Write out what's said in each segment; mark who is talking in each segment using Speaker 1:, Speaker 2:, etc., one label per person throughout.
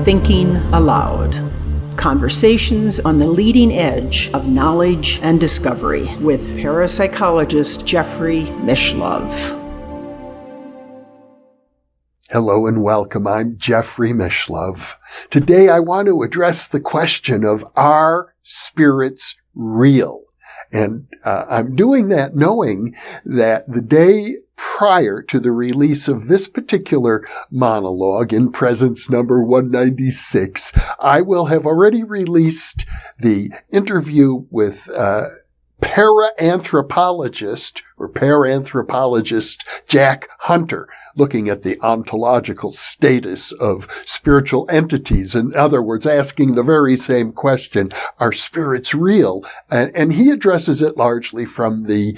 Speaker 1: Thinking Aloud. Conversations on the leading edge of knowledge and discovery with parapsychologist Jeffrey Mishlove.
Speaker 2: Hello and welcome. I'm Jeffrey Mishlove. Today I want to address the question of, are spirits real? And I'm doing that knowing that the day prior to the release of this particular monologue, InPresence number 196, I will have already released the interview with paranthropologist Jack Hunter, looking at the ontological status of spiritual entities. In other words, asking the very same question, are spirits real? And he addresses it largely from the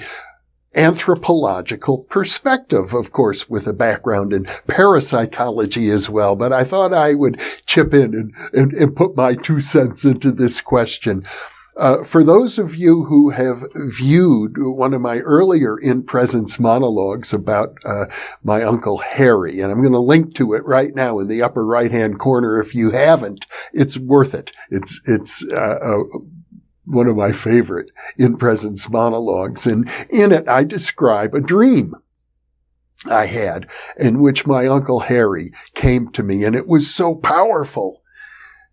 Speaker 2: anthropological perspective, of course, with a background in parapsychology as well. But I thought I would chip in and put my 2 cents into this question. For those of you who have viewed one of my earlier InPresence monologues about my Uncle Harry, and I'm going to link to it right now in the upper right-hand corner. If you haven't, it's worth it. It's one of my favorite InPresence monologues. And in it, I describe a dream I had in which my Uncle Harry came to me, and it was so powerful.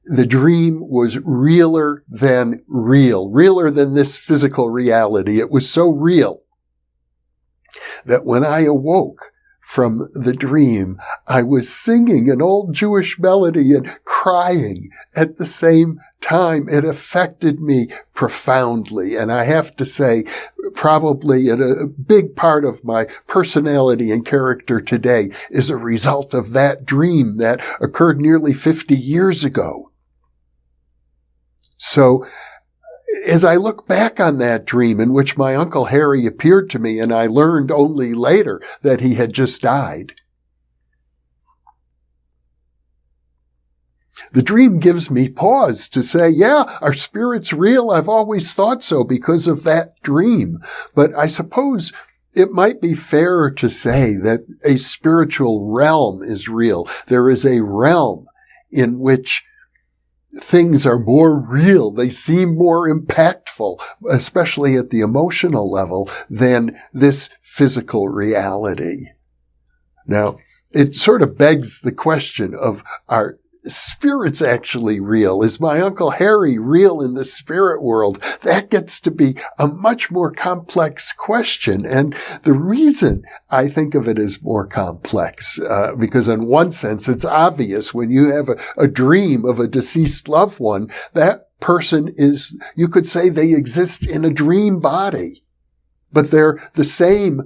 Speaker 2: The dream was realer than this physical reality. It was so real that when I awoke from the dream, I was singing an old Jewish melody and crying at the same time. It affected me profoundly. And I have to say, probably a big part of my personality and character today is a result of that dream that occurred nearly 50 years ago. So, as I look back on that dream in which my Uncle Harry appeared to me, and I learned only later that he had just died, the dream gives me pause to say, yeah, are spirits real? I've always thought so because of that dream. But I suppose it might be fair to say that a spiritual realm is real. There is a realm in which things are more real. They seem more impactful, especially at the emotional level, than this physical reality. Now, it sort of begs the question of, are spirits actually real? Is my Uncle Harry real in the spirit world? That gets to be a much more complex question. And the reason I think of it as more complex, because in one sense, it's obvious when you have a dream of a deceased loved one, that person is, you could say they exist in a dream body, but they're the same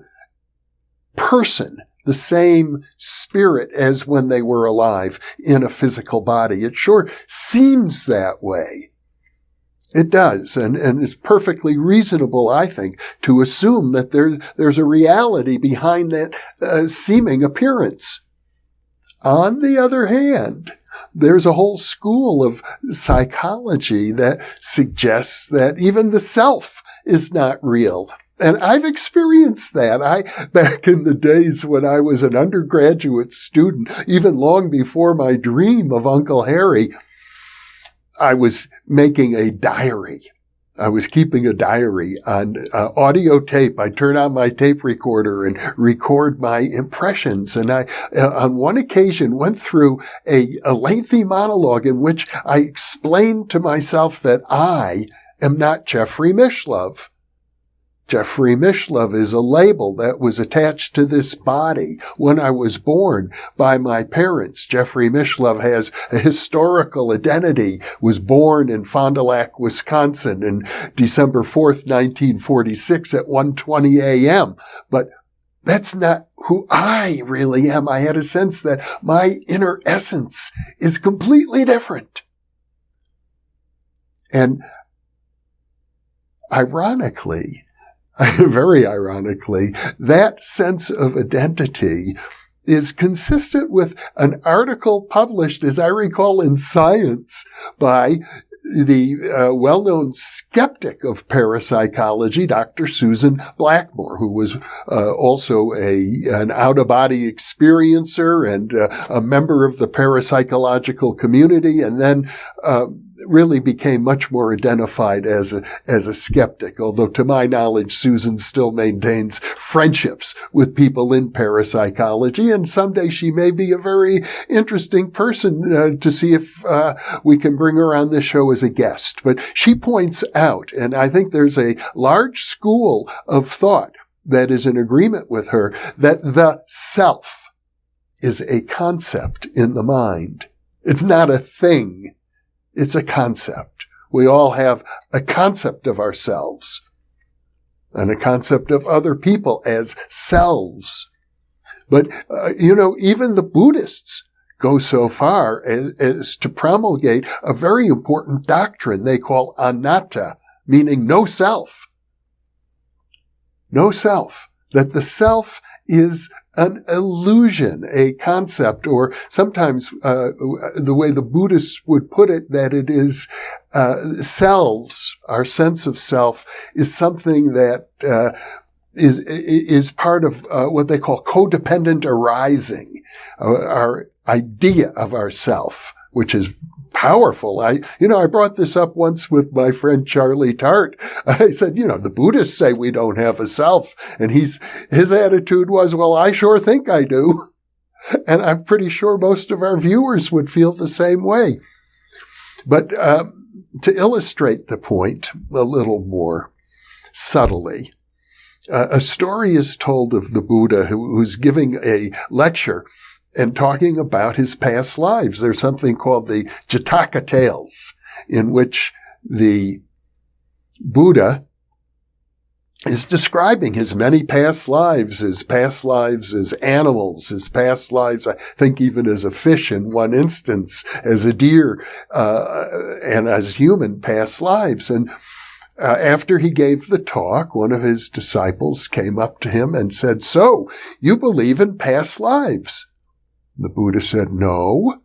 Speaker 2: person, the same spirit as when they were alive in a physical body. It sure seems that way. It does. And it's perfectly reasonable, I think, to assume that there's a reality behind that seeming appearance. On the other hand, there's a whole school of psychology that suggests that even the self is not real. And I've experienced that. Back in the days when I was an undergraduate student, even long before my dream of Uncle Harry, I was making a diary. I was keeping a diary on audio tape. I turn on my tape recorder and record my impressions. And I, on one occasion, went through a lengthy monologue in which I explained to myself that I am not Jeffrey Mishlove. Jeffrey Mishlove is a label that was attached to this body when I was born by my parents. Jeffrey Mishlove has a historical identity, was born in Fond du Lac, Wisconsin on December 4th, 1946 at 1:20 a.m. But that's not who I really am. I had a sense that my inner essence is completely different. And ironically, very ironically, that sense of identity is consistent with an article published, as I recall, in Science by the well-known skeptic of parapsychology, Dr. Susan Blackmore, who was also an out-of-body experiencer and a member of the parapsychological community, and then really became much more identified as a skeptic, although to my knowledge, Susan still maintains friendships with people in parapsychology, and someday she may be a very interesting person to see if we can bring her on this show as a guest. But she points out, and I think there's a large school of thought that is in agreement with her, that the self is a concept in the mind. It's not a thing. It's a concept. We all have a concept of ourselves and a concept of other people as selves. But, even the Buddhists go so far as to promulgate a very important doctrine they call anatta, meaning no self. No self. That the self is an illusion, a concept, or sometimes the way the Buddhists would put it, that it is selves, our sense of self, is something that is part of what they call codependent arising, our idea of ourself, which is powerful. I brought this up once with my friend Charlie Tart. I said, the Buddhists say we don't have a self. And his attitude was, well, I sure think I do. And I'm pretty sure most of our viewers would feel the same way. But to illustrate the point a little more subtly, a story is told of the Buddha who's giving a lecture and talking about his past lives. There's something called the Jataka Tales, in which the Buddha is describing his many past lives as animals, his past lives, I think even as a fish in one instance, as a deer, and as human past lives. And after he gave the talk, one of his disciples came up to him and said, "So, you believe in past lives?" The Buddha said, "No."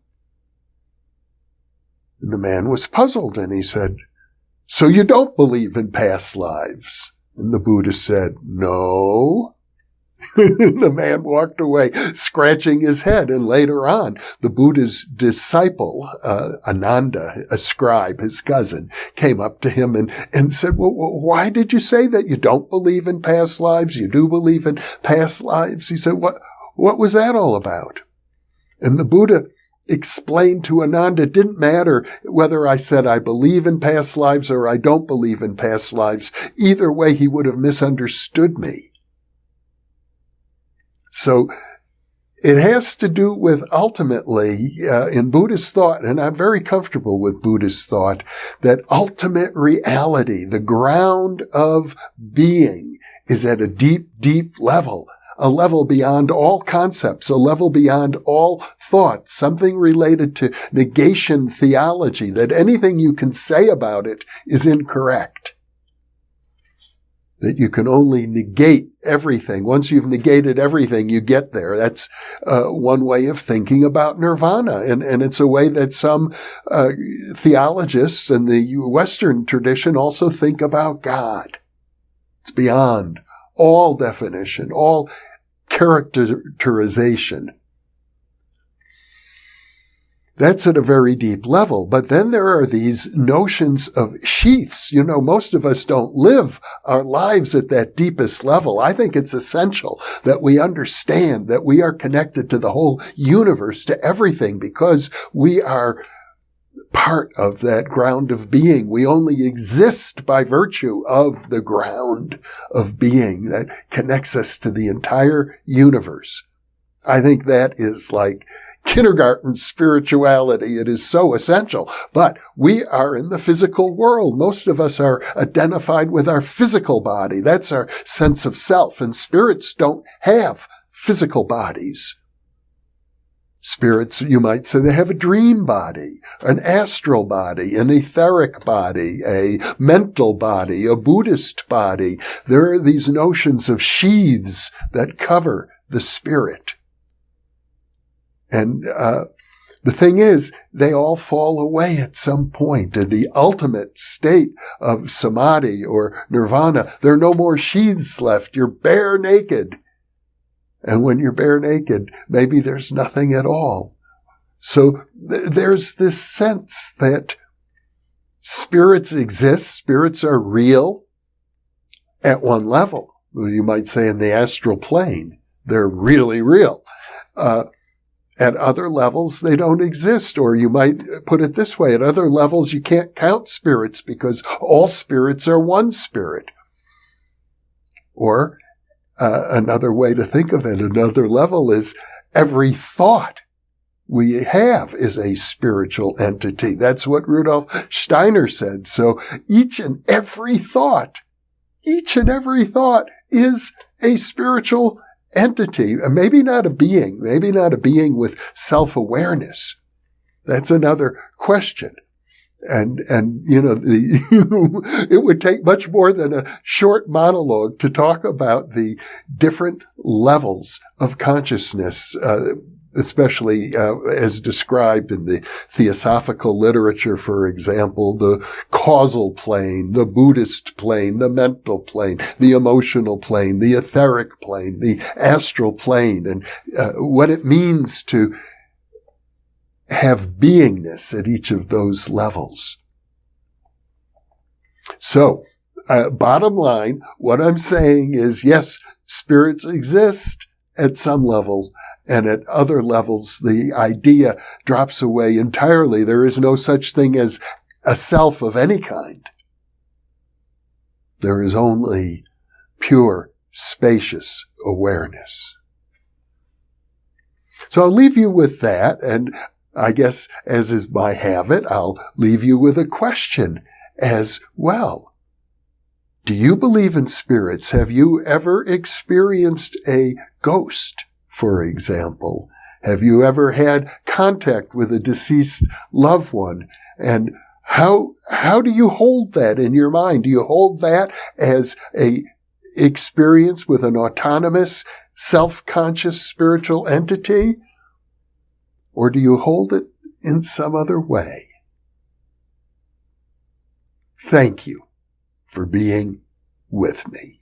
Speaker 2: And the man was puzzled, and he said, "So you don't believe in past lives?" And the Buddha said, "No." The man walked away, scratching his head. And later on, the Buddha's disciple, Ananda, a scribe, his cousin, came up to him and said, "Well, why did you say that you don't believe in past lives? You do believe in past lives?" He said, what was that all about?" And the Buddha explained to Ananda, it didn't matter whether I said I believe in past lives or I don't believe in past lives. Either way, he would have misunderstood me. So it has to do with ultimately, in Buddhist thought, and I'm very comfortable with Buddhist thought, that ultimate reality, the ground of being, is at a deep, deep level. A level beyond all concepts, a level beyond all thought, something related to negation theology, that anything you can say about it is incorrect. That you can only negate everything. Once you've negated everything, you get there. That's one way of thinking about nirvana. And it's a way that some theologists in the Western tradition also think about God. It's beyond all definition, all characterization. That's at a very deep level. But then there are these notions of sheaths. Most of us don't live our lives at that deepest level. I think it's essential that we understand that we are connected to the whole universe, to everything, because we are part of that ground of being. We only exist by virtue of the ground of being that connects us to the entire universe. I think that is like kindergarten spirituality. It is so essential. But we are in the physical world. Most of us are identified with our physical body. That's our sense of self. And spirits don't have physical bodies. Spirits, you might say, they have a dream body, an astral body, an etheric body, a mental body, a Buddhist body. There are these notions of sheaths that cover the spirit. And The thing is, they all fall away at some point. In the ultimate state of samadhi or nirvana, there are no more sheaths left. You're bare naked. And when you're bare naked, maybe there's nothing at all. So there's this sense that spirits exist, spirits are real at one level. You might say in the astral plane, they're really real. At other levels, they don't exist. Or you might put it this way, at other levels, you can't count spirits because all spirits are one spirit. Or another way to think of it, another level is every thought we have is a spiritual entity. That's what Rudolf Steiner said. So each and every thought is a spiritual entity. Maybe not a being with self-awareness. That's another question. And it would take much more than a short monologue to talk about the different levels of consciousness, especially as described in the theosophical literature, for example, the causal plane, the Buddhist plane, the mental plane, the emotional plane, the etheric plane, the astral plane, and what it means to have beingness at each of those levels. So, bottom line, what I'm saying is, yes, spirits exist at some level, and at other levels, the idea drops away entirely. There is no such thing as a self of any kind. There is only pure, spacious awareness. So I'll leave you with that, and I guess, as is my habit, I'll leave you with a question as well. Do you believe in spirits? Have you ever experienced a ghost, for example? Have you ever had contact with a deceased loved one? And how do you hold that in your mind? Do you hold that as a experience with an autonomous, self-conscious spiritual entity? Or do you hold it in some other way? Thank you for being with me.